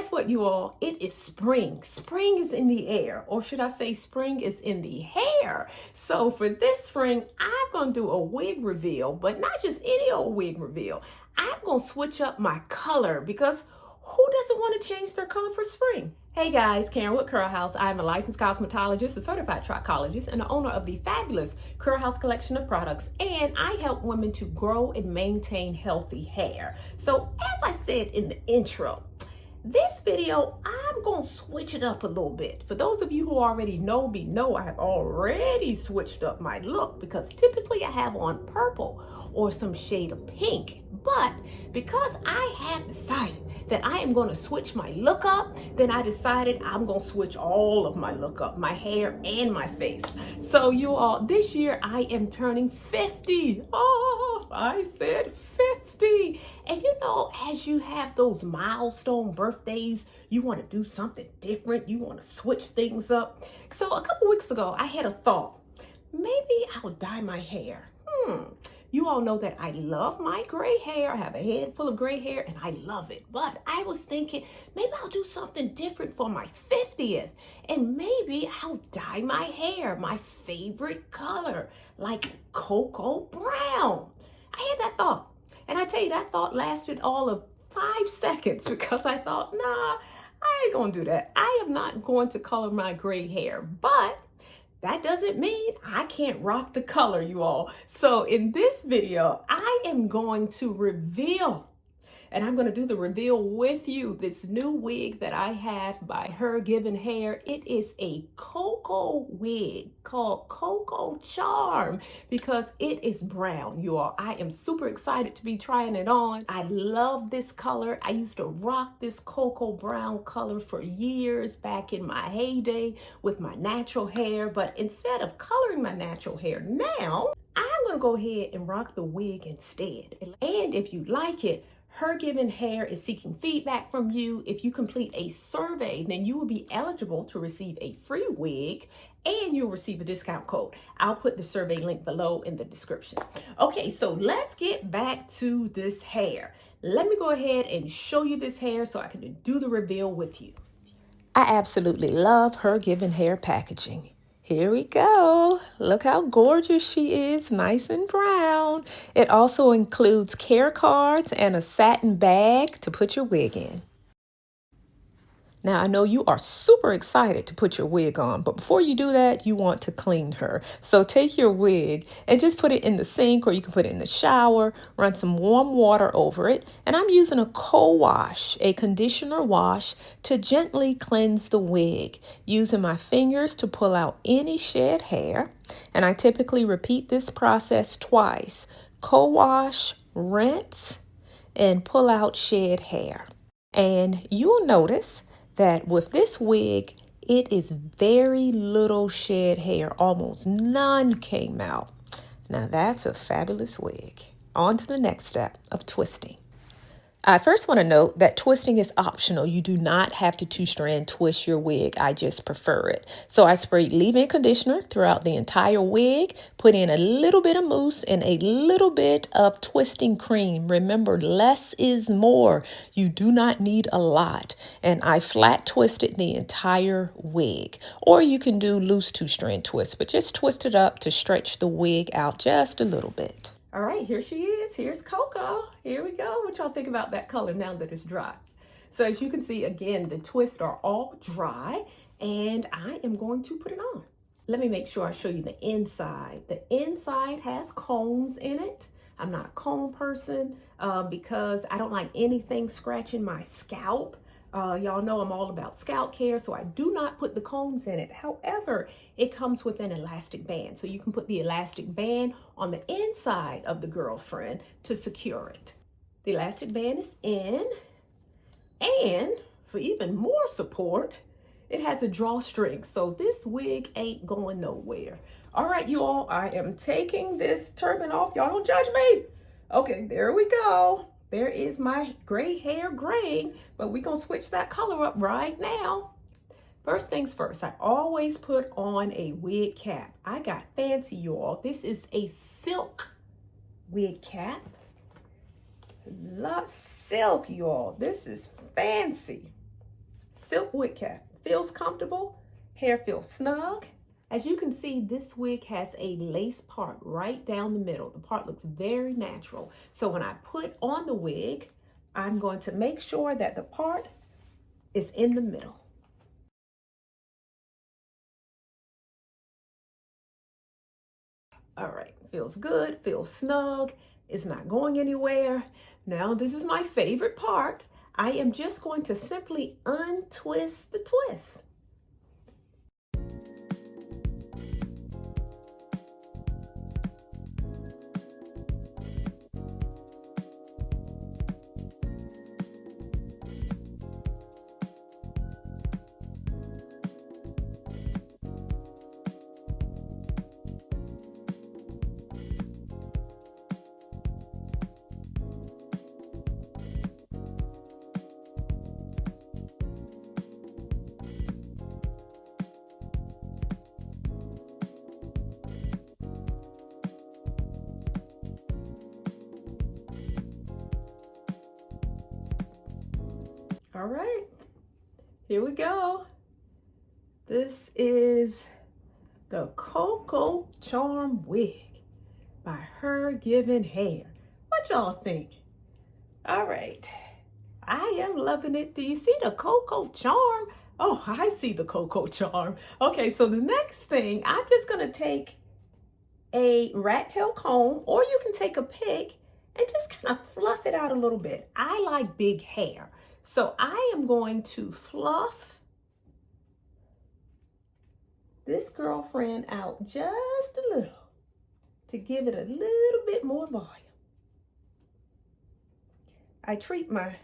guess what, you all? It is spring. Spring is in the air, or should I say spring is in the hair. So for this spring, I'm going to do a wig reveal, but not just any old wig reveal. I'm going to switch up my color because who doesn't want to change their color for spring? Hey guys, Karen with Curlhouse. I am a licensed cosmetologist, a certified trichologist, and the owner of the fabulous Curlhouse collection of products. And I help women to grow and maintain healthy hair. So as I said in the intro, this video, I'm going to switch it up a little bit. For those of you who already know me, know I have already switched up my look because typically I have on purple or some shade of pink. But because I have decided that I am going to switch my look up, then I decided I'm going to switch all of my look up, my hair and my face. So you all, this year I am turning 50. Oh, I said 50. And you know, as you have those milestone birthdays, you want to do something different. You want to switch things up. So a couple weeks ago, I had a thought. Maybe I'll dye my hair. You all know that I love my gray hair. I have a head full of gray hair and I love it. But I was thinking maybe I'll do something different for my 50th. And maybe I'll dye my hair my favorite color, like Coco brown. I had that thought. And I tell you, that thought lasted all of 5 seconds because I thought, nah, I ain't gonna do that. I am not going to color my gray hair. But that doesn't mean I can't rock the color, you all. So in this video, I am going to reveal, and I'm going to do the reveal with you, this new wig that I have by HerGivenHair. It is a Coco wig called Coco Charm because it is brown, you all. I am super excited to be trying it on. I love this color. I used to rock this Coco brown color for years back in my heyday with my natural hair. But instead of coloring my natural hair now, I'm going to go ahead and rock the wig instead. And if you like it, HerGivenHair is seeking feedback from you. If you complete a survey, then you will be eligible to receive a free wig and you'll receive a discount code. I'll put the survey link below in the description. Okay, so let's get back to this hair. Let me go ahead and show you this hair so I can do the reveal with you. I absolutely love HerGivenHair packaging. Here we go. Look how gorgeous she is, nice and brown. It also includes care cards and a satin bag to put your wig in. Now, I know you are super excited to put your wig on, but before you do that, you want to clean her. So take your wig and just put it in the sink, or you can put it in the shower, run some warm water over it. And I'm using a co-wash, a conditioner wash, to gently cleanse the wig, using my fingers to pull out any shed hair. And I typically repeat this process twice. Co-wash, rinse, and pull out shed hair. And you'll notice that with this wig, it is very little shed hair, almost none came out. Now that's a fabulous wig. On to the next step of twisting. I first want to note that twisting is optional. You do not have to two-strand twist your wig. I just prefer it. So I sprayed leave-in conditioner throughout the entire wig, put in a little bit of mousse and a little bit of twisting cream. Remember, less is more. You do not need a lot. And I flat twisted the entire wig. Or you can do loose two-strand twist, but just twist it up to stretch the wig out just a little bit. All right, here she is. Here's Coco. Here we go. What y'all think about that color now that it's dry? So as you can see, again, the twists are all dry and I am going to put it on. Let me make sure I show you the inside. The inside has combs in it. I'm not a comb person because I don't like anything scratching my scalp. Y'all know I'm all about scalp care, so I do not put the combs in it. However, it comes with an elastic band, so you can put the elastic band on the inside of the girlfriend to secure it. The elastic band is in, and for even more support, it has a drawstring, so this wig ain't going nowhere. All right, you all, I am taking this turban off. Y'all don't judge me. Okay, there we go. There is my gray hair graying, but we're going to switch that color up right now. First things first, I always put on a wig cap. I got fancy, you all. This is a silk wig cap. Love silk, you all. This is fancy. silk wig cap. Feels comfortable. Hair feels snug. As you can see, this wig has a lace part right down the middle. The part looks very natural. So when I put on the wig, I'm going to make sure that the part is in the middle. All right, feels good, feels snug. It's not going anywhere. Now, this is my favorite part. I am just going to simply untwist the twist. All right, here we go. This is the Coco Charm Wig by HerGivenHair. What y'all think? All right, I am loving it. Do you see the Coco Charm? Oh, I see the Coco Charm. Okay, so the next thing, I'm just gonna take a rat tail comb, or you can take a pick and just kind of fluff it out a little bit. I like big hair. So I am going to fluff this girlfriend out just a little to give it a little bit more volume. I treat my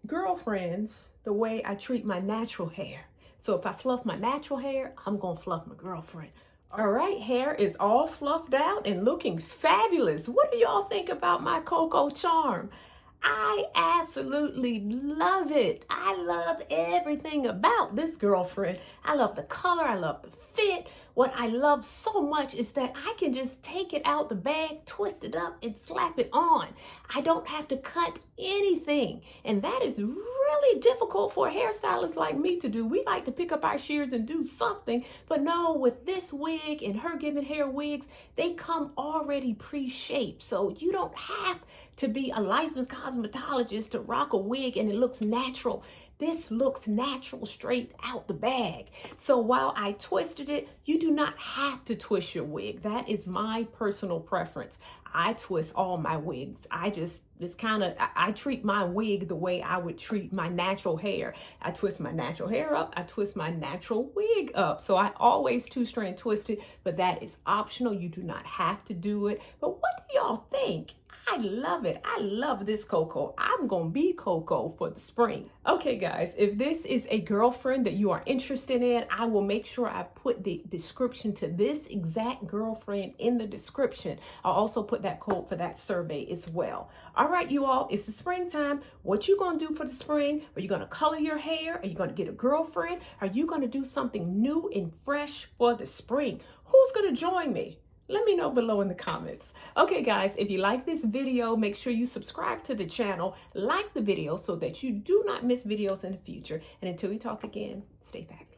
girlfriends the way I treat my natural hair. So if I fluff my natural hair, I'm gonna fluff my girlfriend. All right, hair is all fluffed out and looking fabulous. What do y'all think about my Coco Charm? I absolutely love it. I love everything about this girlfriend. I love the color. I love the fit. What I love so much is that I can just take it out the bag, twist it up, and slap it on. I don't have to cut anything. And that is really difficult for a hairstylist like me to do. We like to pick up our shears and do something. But no, with this wig and HerGivenHair wigs, they come already pre-shaped. So you don't have to be a licensed cosmetologist to rock a wig and it looks natural. This looks natural straight out the bag. So while I twisted it, you do not have to twist your wig. That is my personal preference. I twist all my wigs. I treat my wig the way I would treat my natural hair. I twist my natural hair up. I twist my natural wig up. So I always two-strand twist it, but that is optional. You do not have to do it. But what do y'all think? I love it. I love this Coco. I'm going to be Coco for the spring. Okay, guys, if this is a girlfriend that you are interested in, I will make sure I put the description to this exact girlfriend in the description. I'll also put that code for that survey as well. All right, you all, it's the springtime. What you going to do for the spring? Are you going to color your hair? Are you going to get a girlfriend? Are you going to do something new and fresh for the spring? Who's going to join me? Let me know below in the comments. Okay, guys, if you like this video, make sure you subscribe to the channel, like the video so that you do not miss videos in the future. And until we talk again, stay fabulous.